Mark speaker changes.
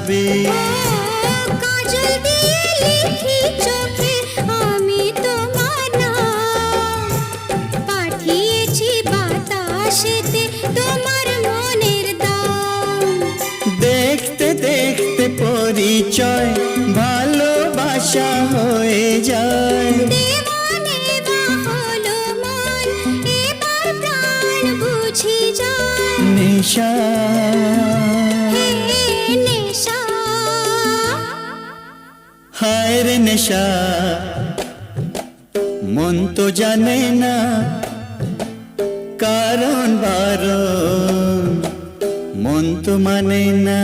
Speaker 1: যাবে।
Speaker 2: কাজল দিয়ে লিখি চোখে আমি তোমার নাম, পাঠিয়েছি বাতাসেতে তোমার মনের দাম।
Speaker 1: দেখতে দেখতে পরিচয় ভালোবাসা হয়ে যায়।
Speaker 2: দেওয়ানে বা হলো মন, এবার প্রাণ বুঝি যায়।
Speaker 1: নেশা
Speaker 2: হে নেশা,
Speaker 1: হায় রে নেশা, মন তো জানে না কারণ বারণ, মন তো মানে না।